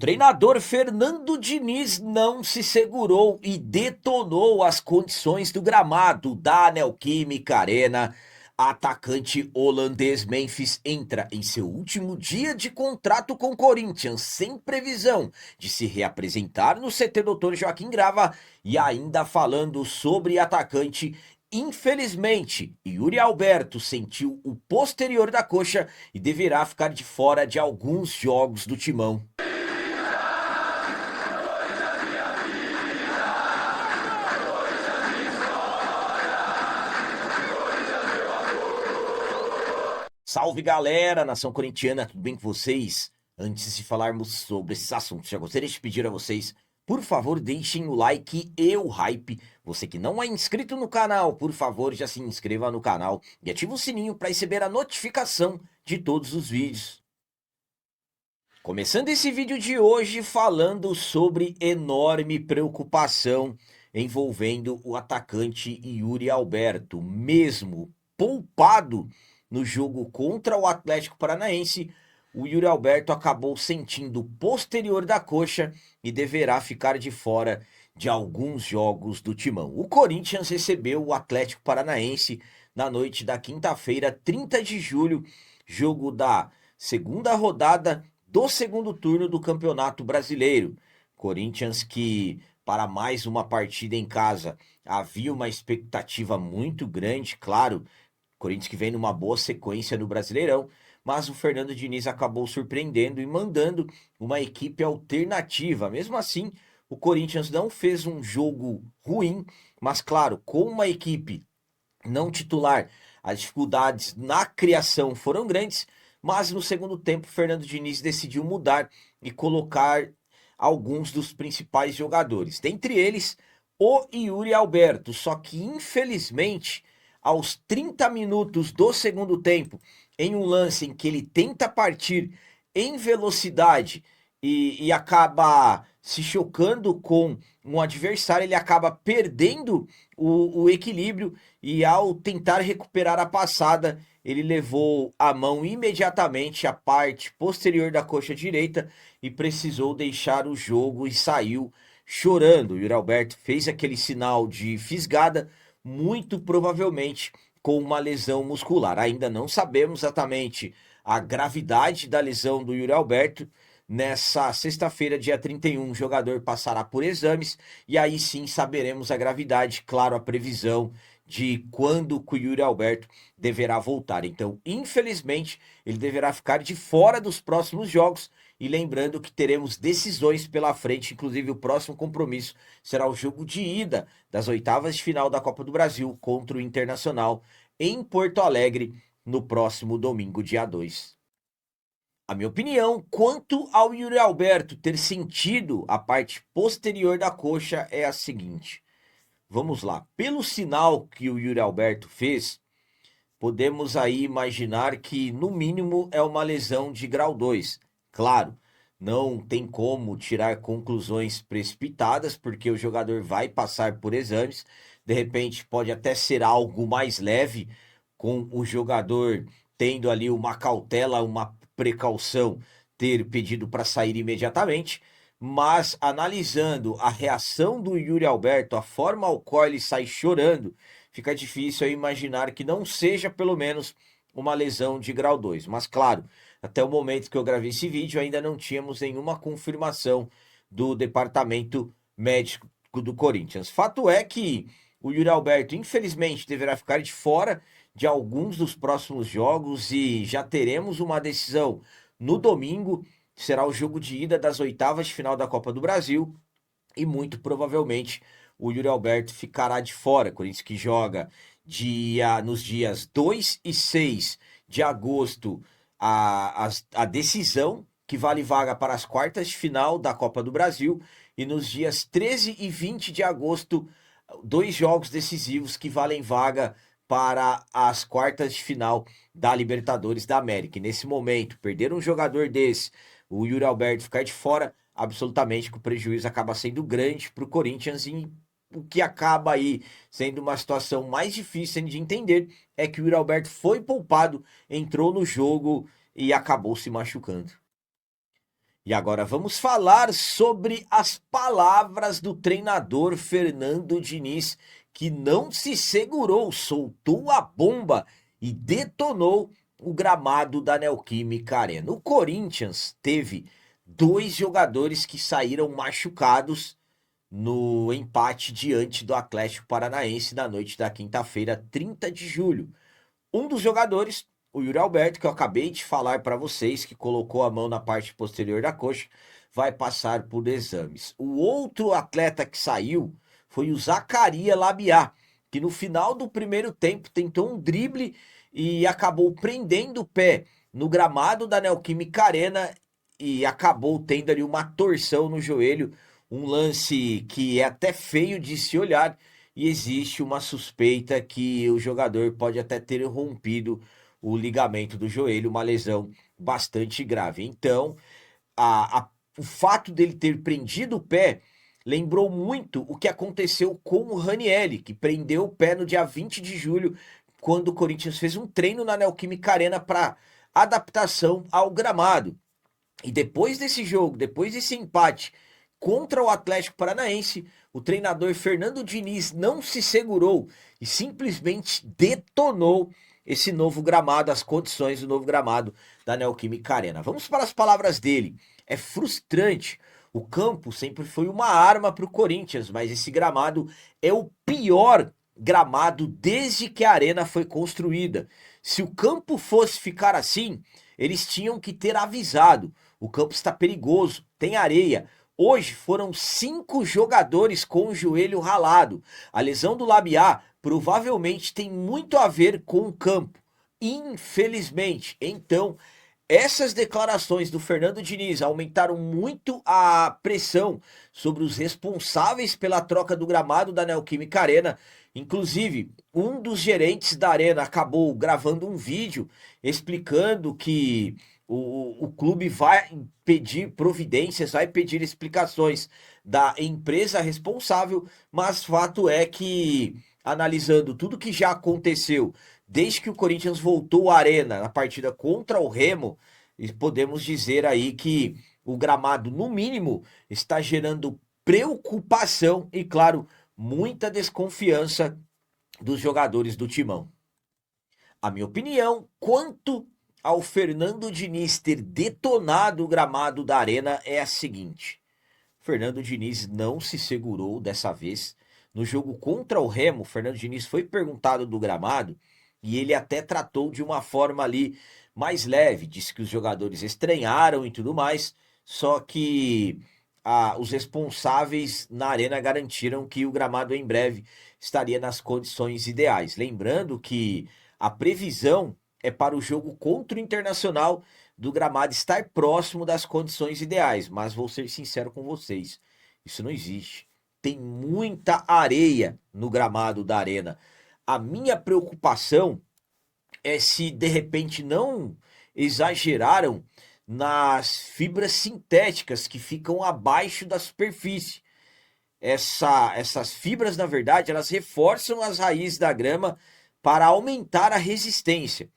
Treinador Fernando Diniz não se segurou e detonou as condições do gramado da Neoquímica Arena. Atacante holandês Memphis entra em seu último dia de contrato com o Corinthians, sem previsão de se reapresentar no CT Dr. Joaquim Grava. E ainda falando sobre atacante, infelizmente, Yuri Alberto sentiu o posterior da coxa e deverá ficar de fora de alguns jogos do Timão. Salve galera, nação corintiana, tudo bem com vocês? Antes de falarmos sobre esses assuntos, já gostaria de pedir a vocês, por favor, deixem o like e o hype. Você que não é inscrito no canal, por favor, já se inscreva no canal e ative o sininho para receber a notificação de todos os vídeos. Começando esse vídeo de hoje falando sobre enorme preocupação envolvendo o atacante Yuri Alberto, mesmo poupado no jogo contra o Atlético Paranaense. O Yuri Alberto acabou sentindo o posterior da coxa e deverá ficar de fora de alguns jogos do Timão. O Corinthians recebeu o Atlético Paranaense na noite da quinta-feira, 30 de julho, jogo da segunda rodada do segundo turno do Campeonato Brasileiro. Corinthians que, para mais uma partida em casa, havia uma expectativa muito grande, claro. Corinthians que vem numa boa sequência no Brasileirão, mas o Fernando Diniz acabou surpreendendo e mandando uma equipe alternativa. Mesmo assim, o Corinthians não fez um jogo ruim, mas claro, com uma equipe não titular, as dificuldades na criação foram grandes, mas no segundo tempo, Fernando Diniz decidiu mudar e colocar alguns dos principais jogadores, dentre eles o Yuri Alberto. Só que infelizmente, aos 30 minutos do segundo tempo, em um lance em que ele tenta partir em velocidade e acaba se chocando com um adversário, ele acaba perdendo o equilíbrio e ao tentar recuperar a passada, ele levou a mão imediatamente à parte posterior da coxa direita e precisou deixar o jogo e saiu chorando. O Yuri Alberto fez aquele sinal de fisgada, muito provavelmente com uma lesão muscular. Ainda não sabemos exatamente a gravidade da lesão do Yuri Alberto. Nessa sexta-feira, dia 31, o jogador passará por exames e aí sim saberemos a gravidade, claro, a previsão de quando o Yuri Alberto deverá voltar. Então, infelizmente, ele deverá ficar de fora dos próximos jogos. E lembrando que teremos decisões pela frente, inclusive o próximo compromisso será o jogo de ida das oitavas de final da Copa do Brasil contra o Internacional em Porto Alegre no próximo domingo, dia 2. A minha opinião quanto ao Yuri Alberto ter sentido a parte posterior da coxa é a seguinte. Vamos lá. Pelo sinal que o Yuri Alberto fez, podemos aí imaginar que no mínimo é uma lesão de grau 2. Claro, não tem como tirar conclusões precipitadas, porque o jogador vai passar por exames. De repente pode até ser algo mais leve, com o jogador tendo ali uma cautela, uma precaução, ter pedido para sair imediatamente. Mas analisando a reação do Yuri Alberto, a forma ao qual ele sai chorando, fica difícil eu imaginar que não seja pelo menos uma lesão de grau 2. Mas claro, até o momento que eu gravei esse vídeo ainda não tínhamos nenhuma confirmação do departamento médico do Corinthians. Fato é que o Yuri Alberto infelizmente deverá ficar de fora de alguns dos próximos jogos e já teremos uma decisão no domingo. Será o jogo de ida das oitavas de final da Copa do Brasil e muito provavelmente o Yuri Alberto ficará de fora. Corinthians que joga nos dias 2 e 6 de agosto a decisão que vale vaga para as quartas de final da Copa do Brasil e nos dias 13 e 20 de agosto dois jogos decisivos que valem vaga para as quartas de final da Libertadores da América. E nesse momento, perder um jogador desse, o Yuri Alberto ficar de fora, absolutamente que o prejuízo acaba sendo grande para o Corinthians e o que acaba aí sendo uma situação mais difícil de entender é que o Yuri Alberto foi poupado, entrou no jogo e acabou se machucando. E agora vamos falar sobre as palavras do treinador Fernando Diniz, que não se segurou, soltou a bomba e detonou o gramado da Neoquímica Arena. O Corinthians teve dois jogadores que saíram machucados no empate diante do Atlético Paranaense na noite da quinta-feira, 30 de julho. Um dos jogadores, o Yuri Alberto, que eu acabei de falar para vocês, que colocou a mão na parte posterior da coxa, vai passar por exames. O outro atleta que saiu foi o Zacarias Labiá, que no final do primeiro tempo tentou um drible e acabou prendendo o pé no gramado da Neoquímica Arena e acabou tendo ali uma torção no joelho, um lance que é até feio de se olhar, e existe uma suspeita que o jogador pode até ter rompido o ligamento do joelho, uma lesão bastante grave. Então, o fato dele ter prendido o pé lembrou muito o que aconteceu com o Ranieri, que prendeu o pé no dia 20 de julho, quando o Corinthians fez um treino na Neoquímica Arena para adaptação ao gramado. E depois desse jogo, depois desse empate contra o Atlético Paranaense, o treinador Fernando Diniz não se segurou e simplesmente detonou esse novo gramado, as condições do novo gramado da Neoquímica Arena. Vamos para as palavras dele. É frustrante. O campo sempre foi uma arma para o Corinthians, mas esse gramado é o pior gramado desde que a arena foi construída. Se o campo fosse ficar assim, eles tinham que ter avisado. O campo está perigoso, tem areia. Hoje foram 5 jogadores com o joelho ralado. A lesão do Labiá provavelmente tem muito a ver com o campo, infelizmente. Então, essas declarações do Fernando Diniz aumentaram muito a pressão sobre os responsáveis pela troca do gramado da Neoquímica Arena. Inclusive, um dos gerentes da arena acabou gravando um vídeo explicando que o clube vai pedir providências, vai pedir explicações da empresa responsável, mas fato é que, analisando tudo que já aconteceu desde que o Corinthians voltou à arena na partida contra o Remo, podemos dizer aí que o gramado, no mínimo, está gerando preocupação e, claro, muita desconfiança dos jogadores do Timão. A minha opinião quanto ao Fernando Diniz ter detonado o gramado da arena é a seguinte: Fernando Diniz não se segurou dessa vez. No jogo contra o Remo, Fernando Diniz foi perguntado do gramado e ele até tratou de uma forma ali mais leve, disse que os jogadores estranharam e tudo mais, só que os responsáveis na arena garantiram que o gramado em breve estaria nas condições ideais. Lembrando que a previsão é para o jogo contra o Internacional do gramado estar próximo das condições ideais, mas vou ser sincero com vocês, isso não existe. Tem muita areia no gramado da arena. A minha preocupação é se de repente não exageraram nas fibras sintéticas que ficam abaixo da superfície. Essas fibras, na verdade, elas reforçam as raízes da grama para aumentar a resistência.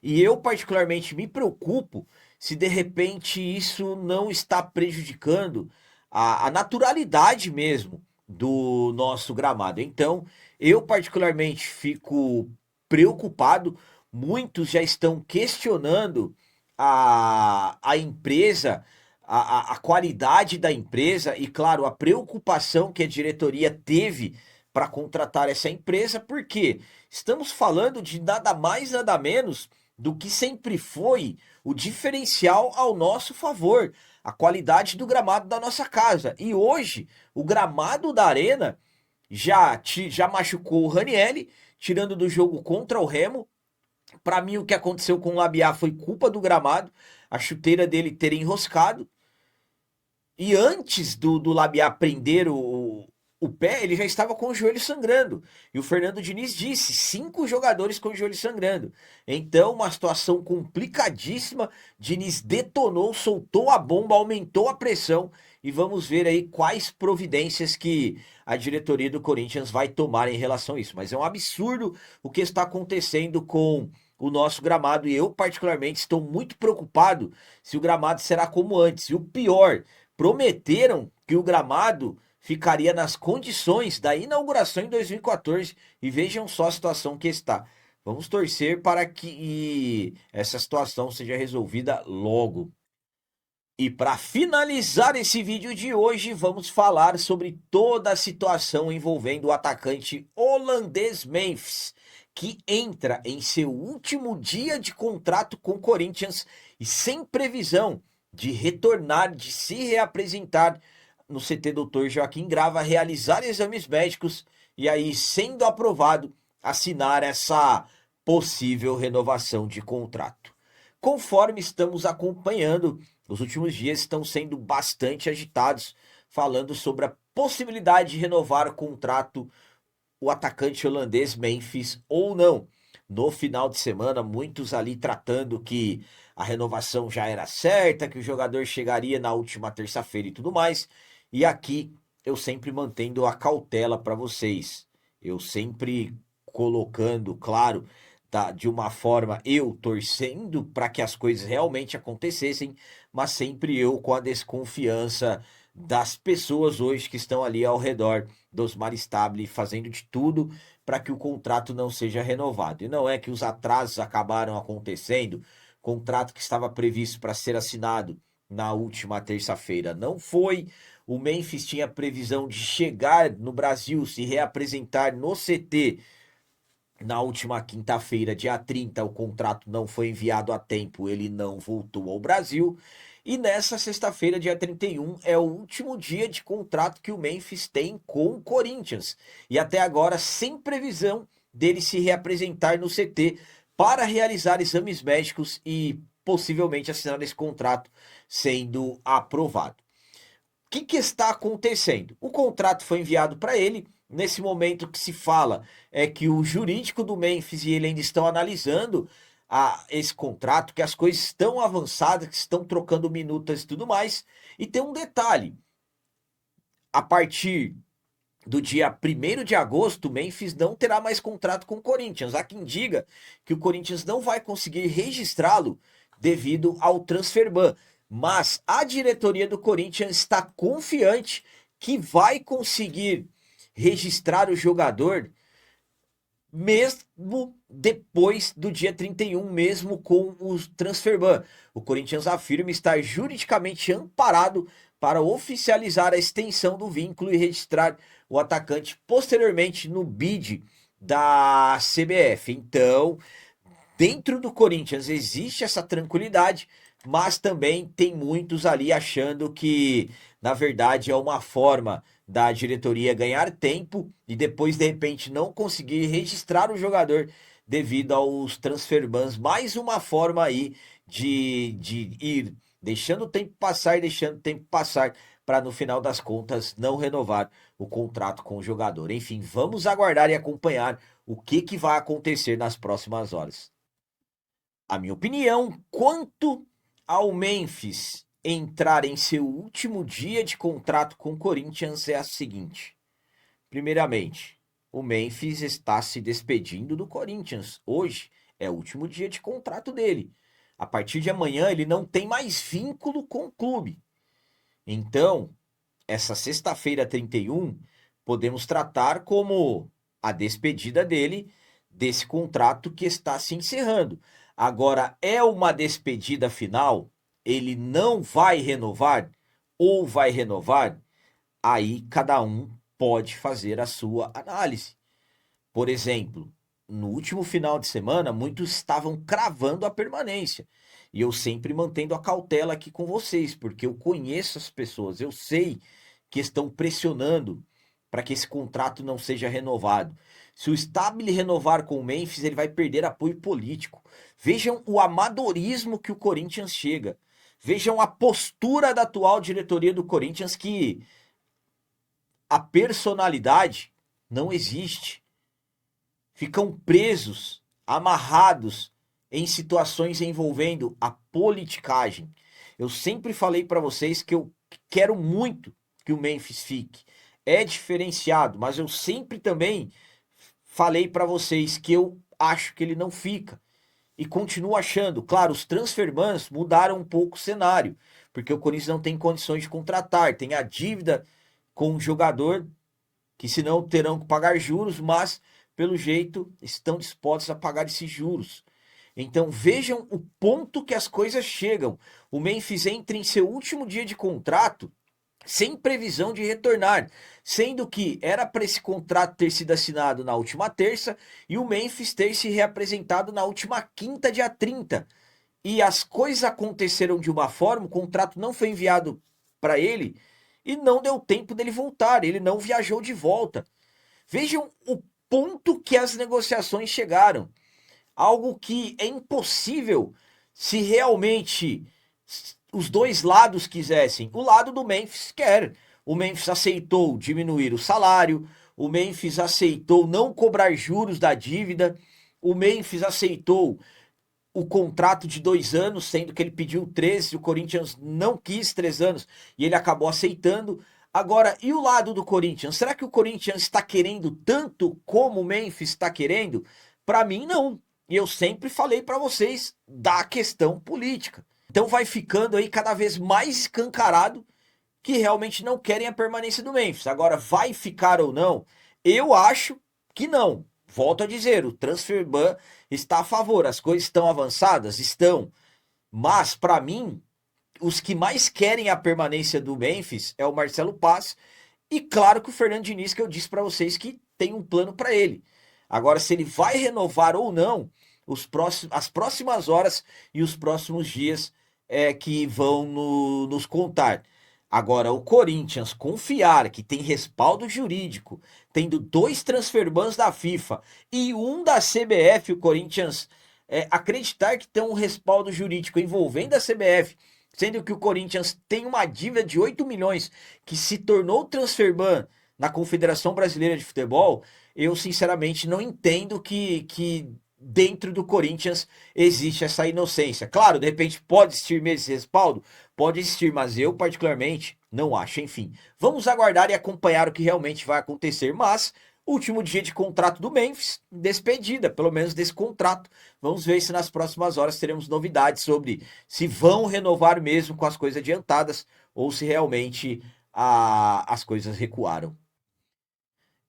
E eu particularmente me preocupo se de repente isso não está prejudicando a naturalidade mesmo do nosso gramado. Então, eu particularmente fico preocupado. Muitos já estão questionando a empresa, a qualidade da empresa e, claro, a preocupação que a diretoria teve para contratar essa empresa, porque estamos falando de nada mais, nada menos do que sempre foi o diferencial ao nosso favor, a qualidade do gramado da nossa casa. E hoje, o gramado da arena já machucou o Ranieri, tirando do jogo contra o Remo. Para mim, o que aconteceu com o Labiá foi culpa do gramado, a chuteira dele ter enroscado. E antes do Labiá prender o pé, ele já estava com o joelho sangrando. E o Fernando Diniz disse: 5 jogadores com o joelho sangrando. Então, uma situação complicadíssima. Diniz detonou, soltou a bomba, aumentou a pressão. E vamos ver aí quais providências que a diretoria do Corinthians vai tomar em relação a isso. Mas é um absurdo o que está acontecendo com o nosso gramado. E eu, particularmente, estou muito preocupado se o gramado será como antes. E o pior, prometeram que o gramado ficaria nas condições da inauguração em 2014 e vejam só a situação que está. Vamos torcer para que essa situação seja resolvida logo. E para finalizar esse vídeo de hoje, vamos falar sobre toda a situação envolvendo o atacante holandês Memphis, que entra em seu último dia de contrato com o Corinthians e sem previsão de retornar, de se reapresentar no CT Dr. Joaquim Grava, realizar exames médicos e aí, sendo aprovado, assinar essa possível renovação de contrato. Conforme estamos acompanhando, os últimos dias estão sendo bastante agitados, falando sobre a possibilidade de renovar o contrato o atacante holandês Memphis ou não. No final de semana, muitos ali tratando que a renovação já era certa, que o jogador chegaria na última terça-feira e tudo mais. E aqui eu sempre mantendo a cautela para vocês. Eu sempre colocando, claro, de uma forma eu torcendo para que as coisas realmente acontecessem, mas sempre eu com a desconfiança das pessoas hoje que estão ali ao redor do Osmar Stabile, fazendo de tudo para que o contrato não seja renovado. E não é que os atrasos acabaram acontecendo, contrato que estava previsto para ser assinado na última terça-feira não foi. O Memphis tinha previsão de chegar no Brasil, se reapresentar no CT na última quinta-feira, dia 30, o contrato não foi enviado a tempo, ele não voltou ao Brasil. E nessa sexta-feira, dia 31, é o último dia de contrato que o Memphis tem com o Corinthians. E até agora, sem previsão dele se reapresentar no CT para realizar exames médicos e possivelmente assinar esse contrato sendo aprovado. O que está acontecendo? O contrato foi enviado para ele. Nesse momento que se fala é que o jurídico do Memphis e ele ainda estão analisando esse contrato, que as coisas estão avançadas, que estão trocando minutas e tudo mais. E tem um detalhe: a partir do dia 1º de agosto, o Memphis não terá mais contrato com o Corinthians. Há quem diga que o Corinthians não vai conseguir registrá-lo devido ao transfer ban. Mas a diretoria do Corinthians está confiante que vai conseguir registrar o jogador mesmo depois do dia 31, mesmo com o transfer ban. O Corinthians afirma estar juridicamente amparado para oficializar a extensão do vínculo e registrar o atacante posteriormente no bid da CBF. Então, dentro do Corinthians existe essa tranquilidade, mas também tem muitos ali achando que, na verdade, é uma forma da diretoria ganhar tempo e depois, de repente, não conseguir registrar o jogador devido aos transfer bans. Mais uma forma aí de ir deixando o tempo passar e deixando o tempo passar para, no final das contas, não renovar o contrato com o jogador. Enfim, vamos aguardar e acompanhar o que vai acontecer nas próximas horas. A minha opinião quanto ao Memphis entrar em seu último dia de contrato com o Corinthians é a seguinte. Primeiramente, o Memphis está se despedindo do Corinthians. Hoje é o último dia de contrato dele. A partir de amanhã ele não tem mais vínculo com o clube. Então, essa sexta-feira 31, podemos tratar como a despedida dele desse contrato que está se encerrando. Agora, é uma despedida final? Ele não vai renovar ou vai renovar? Aí cada um pode fazer a sua análise. Por exemplo, no último final de semana, muitos estavam cravando a permanência. E eu sempre mantendo a cautela aqui com vocês, porque eu conheço as pessoas, eu sei que estão pressionando para que esse contrato não seja renovado. Se o Stabile renovar com o Memphis, ele vai perder apoio político. Vejam o amadorismo que o Corinthians chega. Vejam a postura da atual diretoria do Corinthians, que a personalidade não existe. Ficam presos, amarrados em situações envolvendo a politicagem. Eu sempre falei para vocês que eu quero muito que o Memphis fique. É diferenciado, mas eu sempre também falei para vocês que eu acho que ele não fica. e continuo achando. Claro, os transferbans mudaram um pouco o cenário, porque o Corinthians não tem condições de contratar, tem a dívida com o jogador, que senão terão que pagar juros, mas pelo jeito estão dispostos a pagar esses juros. Então vejam o ponto que as coisas chegam. O Memphis entra em seu último dia de contrato sem previsão de retornar, sendo que era para esse contrato ter sido assinado na última terça e o Memphis ter se reapresentado na última quinta, dia 30. E as coisas aconteceram de uma forma, o contrato não foi enviado para ele e não deu tempo dele voltar, ele não viajou de volta. Vejam o ponto que as negociações chegaram. Algo que é impossível se realmente os dois lados quisessem. O lado do Memphis quer. O Memphis aceitou diminuir o salário, o Memphis aceitou não cobrar juros da dívida, o Memphis aceitou o contrato de 2 anos, sendo que ele pediu 13, o Corinthians não quis 3 anos e ele acabou aceitando. Agora, e o lado do Corinthians? Será que o Corinthians está querendo tanto como o Memphis está querendo? Para mim, não. E eu sempre falei para vocês da questão política. Então vai ficando aí cada vez mais escancarado que realmente não querem a permanência do Memphis. Agora, vai ficar ou não? Eu acho que não. Volto a dizer, o transfer ban está a favor. As coisas estão avançadas? Estão. Mas, para mim, os que mais querem a permanência do Memphis é o Marcelo Paz e, claro, que o Fernando Diniz, que eu disse para vocês que tem um plano para ele. Agora, se ele vai renovar ou não, as próximas horas e os próximos dias que vão nos contar. Agora, o Corinthians confiar que tem respaldo jurídico, tendo 2 transferbans da FIFA e um da CBF, o Corinthians acreditar que tem um respaldo jurídico envolvendo a CBF, sendo que o Corinthians tem uma dívida de 8 milhões que se tornou transferban na Confederação Brasileira de Futebol, eu sinceramente não entendo que dentro do Corinthians existe essa inocência. Claro, de repente pode existir mesmo esse respaldo, pode existir, mas eu particularmente não acho. Enfim, vamos aguardar e acompanhar o que realmente vai acontecer, mas último dia de contrato do Memphis, despedida, pelo menos desse contrato. Vamos ver se nas próximas horas teremos novidades sobre se vão renovar mesmo com as coisas adiantadas ou se realmente as coisas recuaram.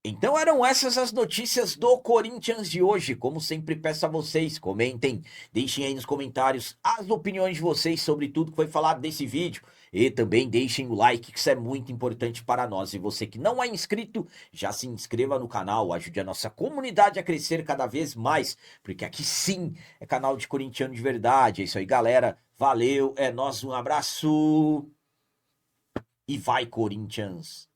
Então eram essas as notícias do Corinthians de hoje. Como sempre peço a vocês, comentem, deixem aí nos comentários as opiniões de vocês sobre tudo que foi falado nesse vídeo. E também deixem o like, que isso é muito importante para nós. E você que não é inscrito, já se inscreva no canal, ajude a nossa comunidade a crescer cada vez mais. Porque aqui sim é canal de corintiano de verdade. É isso aí, galera. Valeu, é nóis, um abraço. E vai, Corinthians!